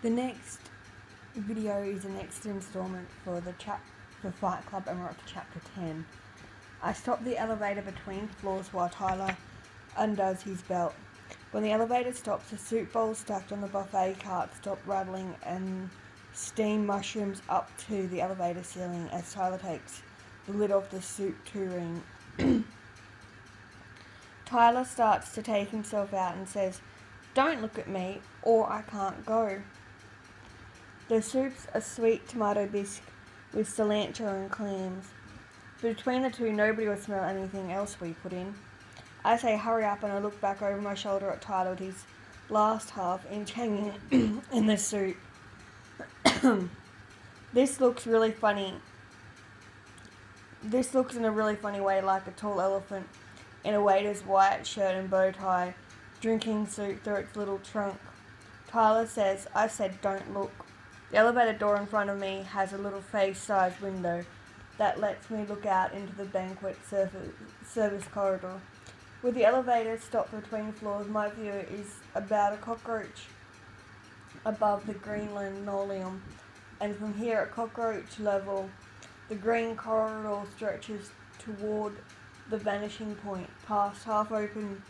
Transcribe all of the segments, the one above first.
The next video is the next installment for for Fight Club, and we're up to chapter 10. I stop the elevator between floors while Tyler undoes his belt. When the elevator stops, the soup bowls stacked on the buffet cart stop rattling and steam mushrooms up to the elevator ceiling as Tyler takes the lid off the soup tureen. Tyler starts to take himself out and says, "Don't look at me or I can't go." The soup's a sweet tomato bisque with cilantro and clams. Between the two, nobody will smell anything else we put in. I say hurry up, and I look back over my shoulder at Tyler with his last half inch hanging in the soup. This looks really funny. This looks in a really funny way like a tall elephant in a waiter's white shirt and bow tie, drinking soup through its little trunk. Tyler says, "I said don't look." The elevator door in front of me has a little face-sized window that lets me look out into the banquet service corridor. With the elevator stopped between floors, my view is about a cockroach above the green linoleum, and from here at cockroach level, the green corridor stretches toward the vanishing point, past half-open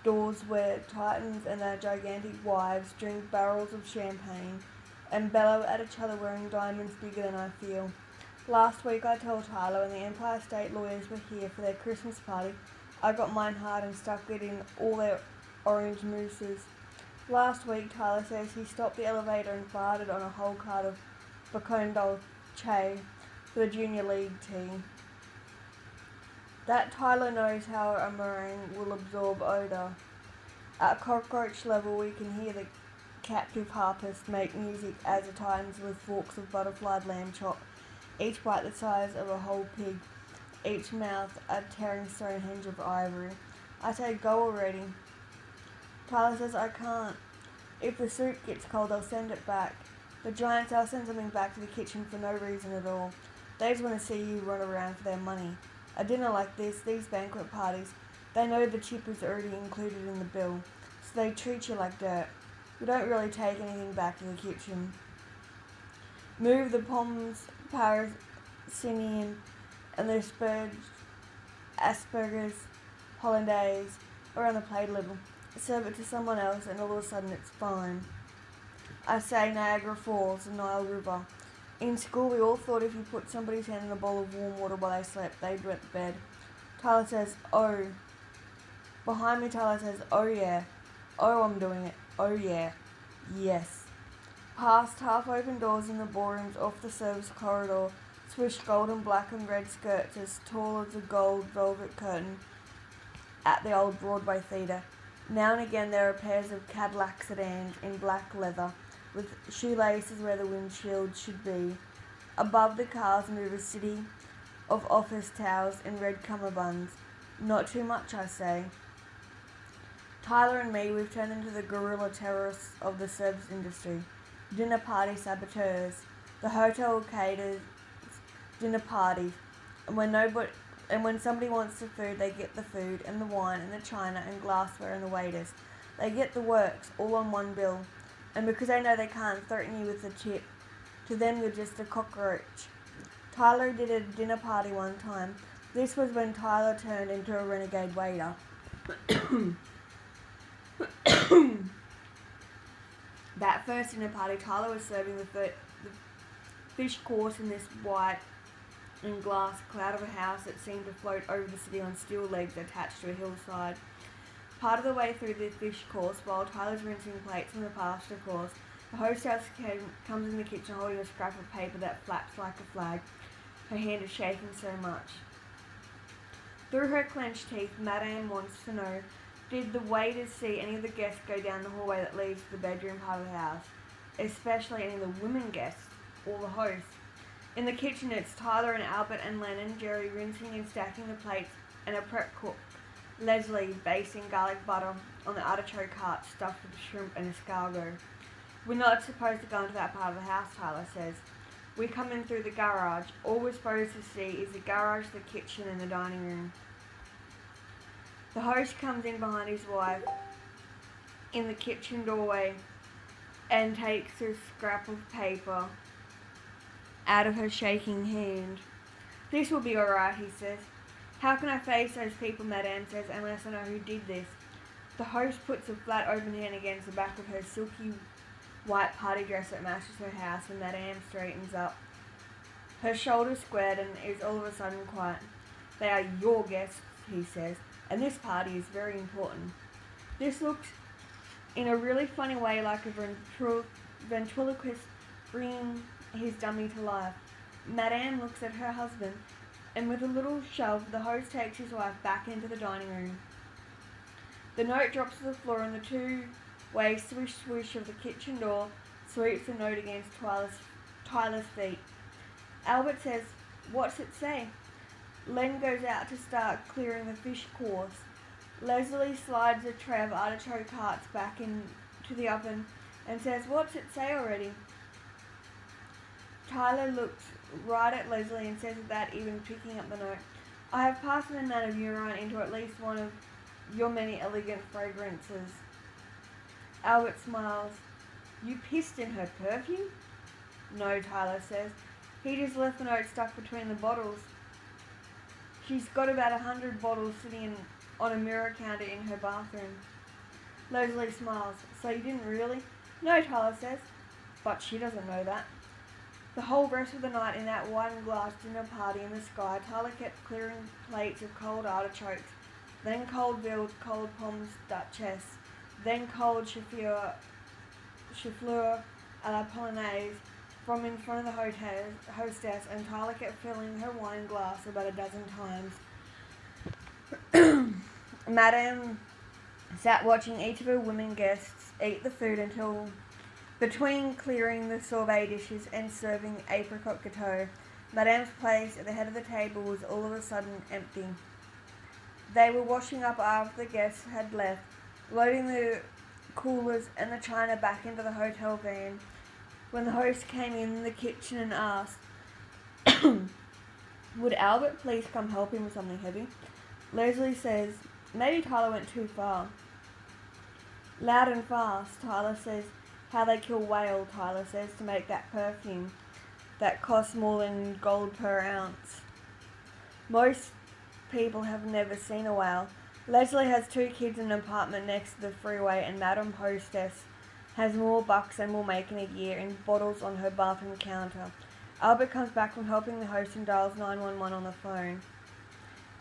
doors where titans and their gigantic wives drink barrels of champagne and bellow at each other wearing diamonds bigger than I feel. Last week I told Tyler when the Empire State lawyers were here for their Christmas party, I got mine hard and stuck it in all their orange mousses. Last week Tyler says he stopped the elevator and farted on a whole cart of Bacon Dolce for the junior league team. That Tyler knows how a meringue will absorb odour. At cockroach level we can hear the captive harpist make music as the titans with forks of butterflied lamb chop, each bite the size of a whole pig, each mouth a tearing Stonehenge of ivory. I say go already. Tyler says I can't. If the soup gets cold I'll send it back. The giants, I'll send something back to the kitchen for no reason at all. They just want to see you run around for their money. A dinner like this, these banquet parties, they know the tip is already included in the bill, so they treat you like dirt. We don't really take anything back to the kitchen. Move the pommes Parisienne and the Asperger's Hollandaise around the plate a little. Serve it to someone else and all of a sudden it's fine. I say Niagara Falls, the Nile River. In school we all thought if you put somebody's hand in a bowl of warm water while they slept, they'd wet the bed. Tyler says, "Oh." Behind me Tyler says, "Oh yeah. Oh, I'm doing it. Oh yeah. Yes." Past half-open doors in the ballrooms off the service corridor swish golden black and red skirts as tall as a gold velvet curtain at the old Broadway theatre. Now and again there are pairs of Cadillac sedans in black leather with shoelaces where the windshield should be. Above the cars move a city of office towers in red cummerbunds. Not too much, I say. Tyler and me, we've turned into the guerrilla terrorists of the service industry. Dinner party saboteurs. The hotel caters dinner parties, and when somebody wants the food, they get the food and the wine and the china and glassware and the waiters. They get the works all on one bill, and because they know they can't threaten you with a tip, to them you're just a cockroach. Tyler did a dinner party one time. This was when Tyler turned into a renegade waiter. That first dinner party, Tyler was serving the fish course in this white and glass cloud of a house that seemed to float over the city on steel legs attached to a hillside. Part of the way through the fish course, while Tyler's rinsing plates from the pasta course, the hostess comes in the kitchen holding a scrap of paper that flaps like a flag. Her hand is shaking so much. Through her clenched teeth, Madame wants to know, did the waiters see any of the guests go down the hallway that leads to the bedroom part of the house? Especially any of the women guests, or the hosts. In the kitchen it's Tyler and Albert and Lennon, Jerry rinsing and stacking the plates, and a prep cook, Leslie, basting garlic butter on the artichoke cart stuffed with shrimp and escargot. We're not supposed to go into that part of the house, Tyler says. We come in through the garage. All we're supposed to see is the garage, the kitchen, and the dining room. The host comes in behind his wife in the kitchen doorway and takes a scrap of paper out of her shaking hand. This will be alright, he says. How can I face those people, Madame says, unless I know who did this? The host puts a flat open hand against the back of her silky white party dress that matches her house, and Madame straightens up. Her shoulders squared and is all of a sudden quiet. They are your guests, he says, and this party is very important. This looks in a really funny way like a ventriloquist bringing his dummy to life. Madame looks at her husband, and with a little shove, the host takes his wife back into the dining room. The note drops to the floor, and the two-way swish-swish of the kitchen door sweeps the note against Tyler's feet. Albert says, "What's it say?" Len goes out to start clearing the fish course. Leslie slides a tray of artichoke hearts back into the oven and says, "What's it say already?" Tyler looks right at Leslie and says without even picking up the note, "I have passed an amount of urine into at least one of your many elegant fragrances." Albert smiles. "You pissed in her perfume?" "No," Tyler says. "He just left the note stuck between the bottles." She's got about 100 bottles sitting on a mirror counter in her bathroom. Leslie smiles. "So you didn't really?" "No," Tyler says. "But she doesn't know that." The whole rest of the night in that wine-glass dinner party in the sky, Tyler kept clearing plates of cold artichokes, then cold veal, cold pommes duchesse, then cold chifleur à la polonaise from in front of the hostess, and Tyler kept filling her wine glass about a dozen times. Madame sat watching each of her women guests eat the food until, between clearing the sorbet dishes and serving apricot gâteau, Madame's place at the head of the table was all of a sudden empty. They were washing up after the guests had left, loading the coolers and the china back into the hotel van, when the host came in the kitchen and asked, "Would Albert please come help him with something heavy?" Leslie says, "Maybe Tyler went too far." Loud and fast, Tyler says, "How they kill whale," Tyler says, "to make that perfume that costs more than gold per ounce." Most people have never seen a whale. Leslie has 2 kids in an apartment next to the freeway, and Madame Hostess has more bucks than we'll make in a year in bottles on her bathroom counter. Albert comes back from helping the host and dials 911 on the phone.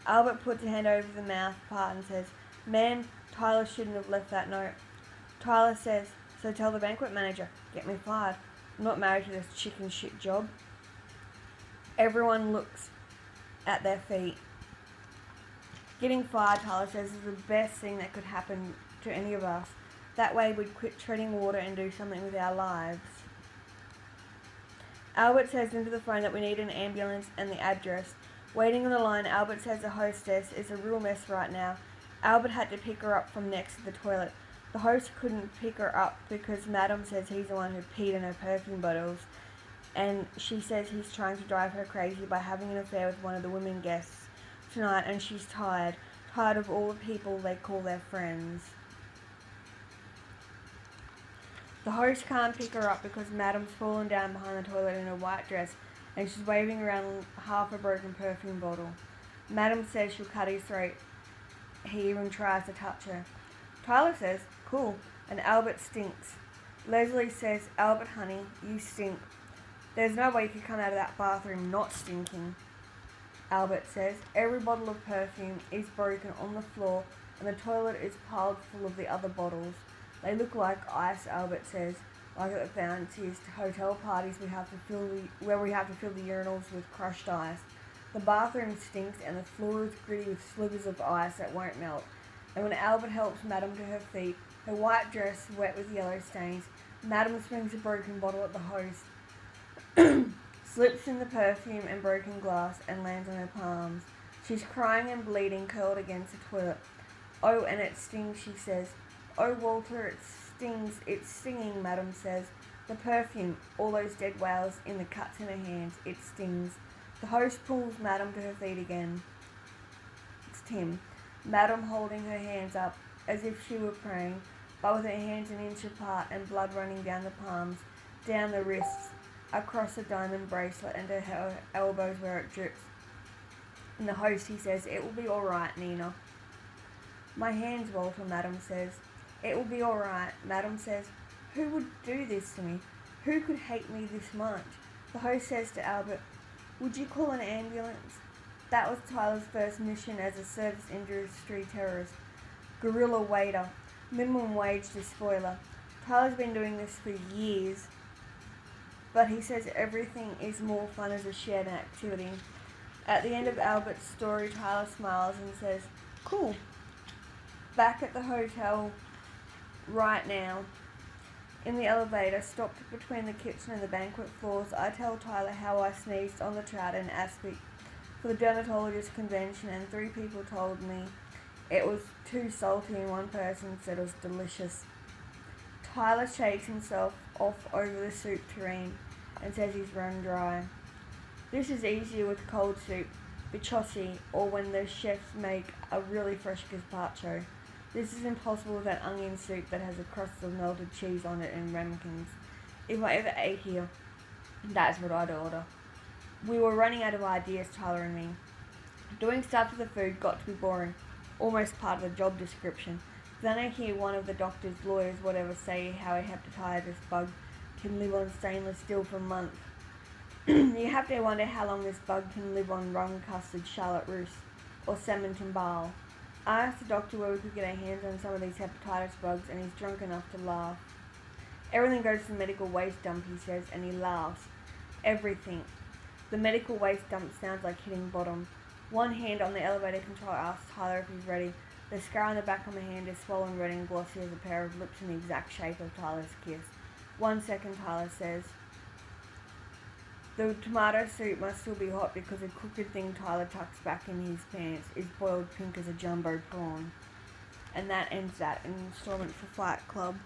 Albert puts a hand over the mouth part and says, "Ma'am, Tyler shouldn't have left that note." Tyler says, "So tell the banquet manager, get me fired. I'm not married to this chicken shit job." Everyone looks at their feet. Getting fired, Tyler says, is the best thing that could happen to any of us. That way we'd quit treading water and do something with our lives. Albert says into the phone that we need an ambulance and the address. Waiting on the line, Albert says the hostess is a real mess right now. Albert had to pick her up from next to the toilet. The host couldn't pick her up because Madame says he's the one who peed in her perfume bottles, and she says he's trying to drive her crazy by having an affair with one of the women guests tonight, and she's tired of all the people they call their friends. The host can't pick her up because Madame's fallen down behind the toilet in a white dress, and she's waving around half a broken perfume bottle. Madame says she'll cut his throat. He even tries to touch her. Tyler says, "Cool," and Albert stinks. Leslie says, "Albert, honey, you stink. There's no way you could come out of that bathroom not stinking." Albert says, "Every bottle of perfume is broken on the floor, and the toilet is piled full of the other bottles. They look like ice," Albert says, "like at the fanciest hotel parties where we have to fill the urinals with crushed ice. The bathroom stinks and the floor is gritty with slivers of ice that won't melt." And when Albert helps Madame to her feet, her white dress wet with yellow stains, Madame swings a broken bottle at the host, slips in the perfume and broken glass, and lands on her palms. She's crying and bleeding, curled against the toilet. "Oh, and it stings," she says. "Oh, Walter, it stings. It's stinging," Madame says. "The perfume, all those dead whales in the cuts in her hands, it stings." The host pulls Madame to her feet again. It's Tim. Madame holding her hands up as if she were praying. but with her hands an inch apart and blood running down the palms, down the wrists, across the diamond bracelet and her elbows where it drips. And the host, he says, "It will be all right, Nina." "My hands, Walter," Madame says. "It will be all right," Madame says. "Who would do this to me? Who could hate me this much?" The host says to Albert, "Would you call an ambulance?" That was Tyler's first mission as a service industry terrorist. Guerrilla waiter, minimum wage despoiler. Tyler's been doing this for years, but he says everything is more fun as a shared activity. At the end of Albert's story, Tyler smiles and says, "Cool." Back at the hotel right now, in the elevator, stopped between the kitchen and the banquet floors, I tell Tyler how I sneezed on the trout in Aspic for the dermatologist convention, and 3 people told me it was too salty and 1 person said it was delicious. Tyler shakes himself off over the soup tureen and says he's run dry. This is easier with cold soup, bichosi, or when the chefs make a really fresh gazpacho. This is impossible with that onion soup that has a crust of melted cheese on it and ramekins. If I ever ate here, that's what I'd order. We were running out of ideas, Tyler and me. Doing stuff to the food got to be boring, almost part of the job description. Then I hear one of the doctors, lawyers, whatever, say how a hepatitis bug can live on stainless steel for months. You have to wonder how long this bug can live on rum custard, Charlotte Russe, or salmon timbale. I asked the doctor where we could get our hands on some of these hepatitis bugs, and he's drunk enough to laugh. Everything goes to the medical waste dump, he says, and he laughs. Everything. The medical waste dump sounds like hitting bottom. One hand on the elevator control asks Tyler if he's ready. The scar on the back of my hand is swollen red and glossy as a pair of lips in the exact shape of Tyler's kiss. 1 second, Tyler says. The tomato soup must still be hot because the crooked thing Tyler tucks back in his pants is boiled pink as a jumbo prawn. And that ends that installment for Fight Club.